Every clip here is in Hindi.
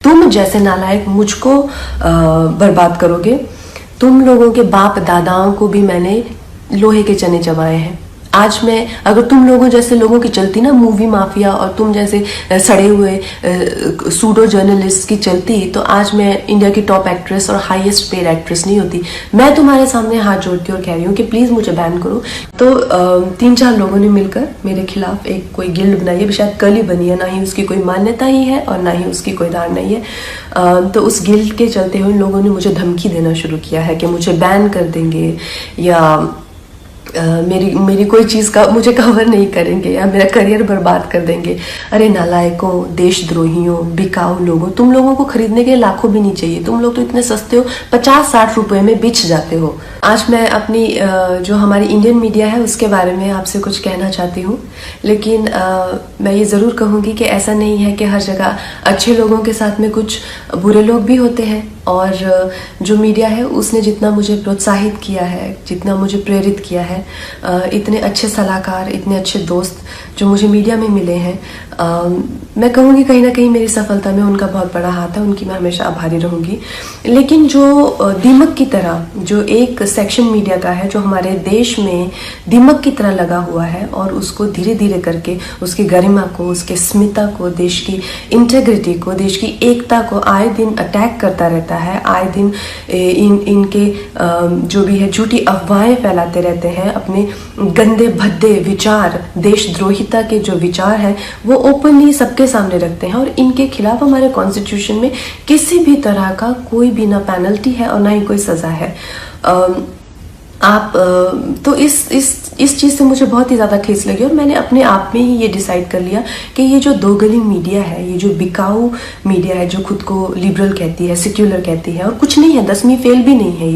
तुम जैसे नालायक मुझको बर्बाद करोगे। तुम लोगों के बाप दादाओं को भी मैंने लोहे के चने चबाए हैं। आज मैं अगर तुम लोगों जैसे लोगों की चलती ना मूवी माफिया और तुम जैसे सड़े हुए सूडो जर्नलिस्ट की चलती, तो आज मैं इंडिया की टॉप एक्ट्रेस और हाईएस्ट पेड एक्ट्रेस नहीं होती। मैं तुम्हारे सामने हाथ जोड़ती और कह रही हूँ कि प्लीज मुझे बैन करो। तो 3-4 लोगों ने मिलकर मेरे खिलाफ एक कोई गिल्ड बनाई है, शायद कल ही बनी है, ना ही उसकी कोई मान्यता ही है और ना ही उसकी कोई धार नहीं है। तो उस गिल्ड के चलते हुए लोगों ने मुझे धमकी देना शुरू किया है कि मुझे बैन कर देंगे या मेरी कोई चीज़ का मुझे कवर नहीं करेंगे या मेरा करियर बर्बाद कर देंगे। अरे नालायकों, देशद्रोहियों, बिकाऊ लोगों, तुम लोगों को खरीदने के लाखों भी नहीं चाहिए। तुम लोग तो इतने सस्ते हो, 50-60 रुपए में बिछ जाते हो। आज मैं अपनी जो हमारी इंडियन मीडिया है उसके बारे में आपसे कुछ कहना चाहती हूँ, लेकिन मैं ये ज़रूर कहूँगी कि ऐसा नहीं है कि हर जगह अच्छे लोगों के साथ में कुछ बुरे लोग भी होते हैं। और जो मीडिया है उसने जितना मुझे प्रोत्साहित किया है, जितना मुझे प्रेरित किया है, इतने अच्छे सलाहकार, इतने अच्छे दोस्त जो मुझे मीडिया में मिले हैं, मैं कहूँगी कहीं ना कहीं मेरी सफलता में उनका बहुत बड़ा हाथ है। उनकी मैं हमेशा आभारी रहूँगी। लेकिन जो दीमक की तरह जो एक सेक्शन मीडिया का है जो हमारे देश में दीमक की तरह लगा हुआ है और उसको धीरे धीरे करके उसकी गरिमा को, उसके स्मिता को, देश की इंटेग्रिटी को, देश की एकता को आए दिन अटैक करता रहता है, आए दिन इनके जो भी है झूठी अफवाहें फैलाते रहते हैं। अपने गंदे भद्दे विचार, देशद्रोहिता के जो विचार हैं वो ओपनली सबके सामने रखते हैं। और इनके खिलाफ हमारे कॉन्स्टिट्यूशन में किसी भी तरह का कोई भी ना पेनल्टी है और ना ही कोई सजा है। आप तो इस चीज़ से मुझे बहुत ही ज़्यादा ठेस लगी और मैंने अपने आप में ही ये डिसाइड कर लिया कि ये जो दोगली मीडिया है, ये जो बिकाऊ मीडिया है, जो खुद को लिबरल कहती है, सेक्युलर कहती है और कुछ नहीं है, 10वीं फेल भी नहीं है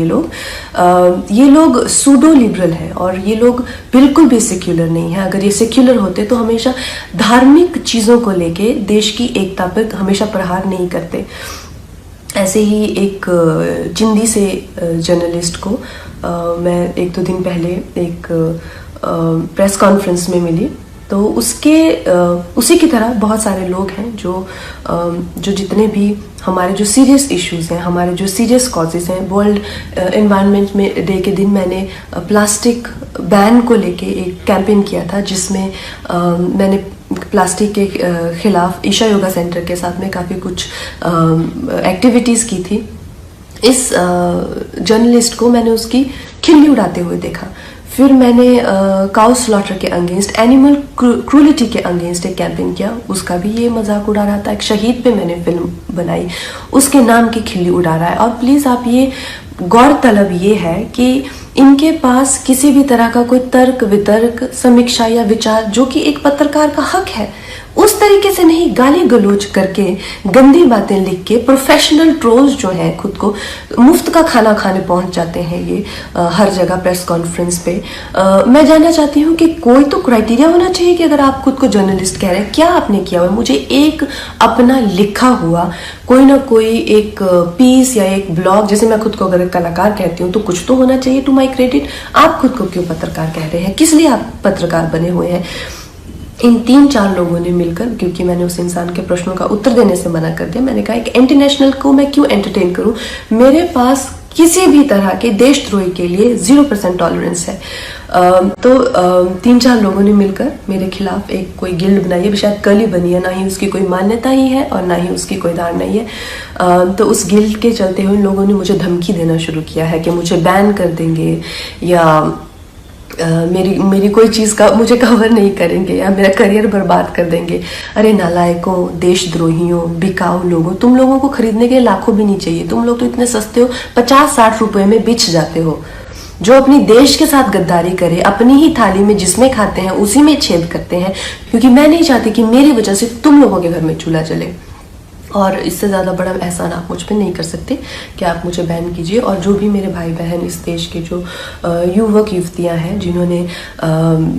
ये लोग सूडो लिबरल है और ये लोग बिल्कुल भी सेक्युलर नहीं है। अगर ये सेक्युलर होते तो हमेशा धार्मिक चीज़ों को लेके देश की एकता पर हमेशा प्रहार नहीं करते। ऐसे ही एक चिंदी से जर्नलिस्ट को मैं 1-2 दिन पहले एक प्रेस कॉन्फ्रेंस में मिली, तो उसी की तरह बहुत सारे लोग हैं जो जितने भी हमारे जो सीरियस इश्यूज हैं, हमारे जो सीरियस कॉजेज हैं। वर्ल्ड एनवायरनमेंट में डे के दिन मैंने प्लास्टिक बैन को लेके एक कैंपेन किया था, जिसमें मैंने प्लास्टिक के खिलाफ ईशा योगा सेंटर के साथ में काफ़ी कुछ एक्टिविटीज़ की थी। इस जर्नलिस्ट को मैंने उसकी खिल्ली उड़ाते हुए देखा। फिर मैंने काउ स्लॉटर के अगेंस्ट, एनिमल क्रूलिटी के अगेंस्ट एक कैंपेन किया, उसका भी ये मजाक उड़ा रहा था। एक शहीद पे मैंने फिल्म बनाई, उसके नाम की खिल्ली उड़ा रहा है। और प्लीज़ आप ये गौरतलब ये है कि इनके पास किसी भी तरह का कोई तर्क वितर्क, समीक्षा या विचार जो कि एक पत्रकार का हक है, उस तरीके से नहीं गाली गलौज करके, गंदी बातें लिख के, प्रोफेशनल ट्रोल्स जो हैं खुद को मुफ्त का खाना खाने पहुंच जाते हैं ये हर जगह प्रेस कॉन्फ्रेंस पे। मैं जानना चाहती हूँ कि कोई तो क्राइटेरिया होना चाहिए कि अगर आप खुद को जर्नलिस्ट कह रहे हैं, क्या आपने किया हुआ है? मुझे एक अपना लिखा हुआ कोई ना कोई एक पीस या एक ब्लॉग, जैसे मैं खुद को अगर कलाकार कहती हूँ तो कुछ तो होना चाहिए टू माई क्रेडिट। आप खुद को क्यों पत्रकार कह रहे हैं? किस लिए आप पत्रकार बने हुए हैं? इन 3-4 लोगों ने मिलकर, क्योंकि मैंने उस इंसान के प्रश्नों का उत्तर देने से मना कर दिया, मैंने कहा एक इंटरनेशनल को मैं क्यों एंटरटेन करूं? मेरे पास किसी भी तरह के देशद्रोही के लिए 0% टॉलरेंस है। तो 3-4 लोगों ने मिलकर मेरे खिलाफ एक कोई गिल्ड बनाई है, शायद कल ही बनी है, ना ही उसकी कोई मान्यता ही है और ना ही उसकी कोई धार नहीं है। तो उस गिल्ड के चलते हुए लोगों ने मुझे धमकी देना शुरू किया है कि मुझे बैन कर देंगे या मेरी कोई चीज़ का मुझे कवर नहीं करेंगे या मेरा करियर बर्बाद कर देंगे। अरे नालायकों, देशद्रोहियों, बिकाऊ लोगों, तुम लोगों को खरीदने के लाखों भी नहीं चाहिए। तुम लोग तो इतने सस्ते हो, 50-60 रुपए में बिछ जाते हो। जो अपनी देश के साथ गद्दारी करे, अपनी ही थाली में जिसमें खाते हैं उसी में छेद करते हैं, क्योंकि मैं नहीं चाहती कि मेरी वजह से तुम लोगों के घर में चूल्हा जले। और इससे ज़्यादा बड़ा एहसान आप मुझ पे नहीं कर सकते कि आप मुझे बैन कीजिए। और जो भी मेरे भाई बहन इस देश के जो युवक युवतियाँ हैं जिन्होंने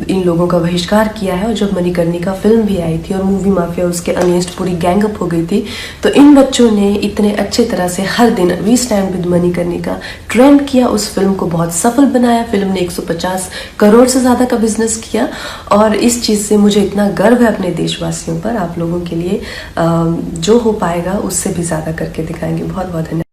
इन लोगों का बहिष्कार किया है, और जब मणिकर्णिका फिल्म भी आई थी और मूवी माफिया उसके अगेंस्ट पूरी गैंगअप हो गई थी, तो इन बच्चों ने इतने अच्छे तरह से हर दिन we stand with Manikarnika trend किया, उस फिल्म को बहुत सफल बनाया। फिल्म ने 150 करोड़ से ज़्यादा का बिजनेस किया। और इस चीज़ से मुझे इतना गर्व है अपने देशवासियों पर, आप लोगों के लिए। जो हो पाएगा उससे भी ज़्यादा करके दिखाएंगे। बहुत बहुत धन्यवाद।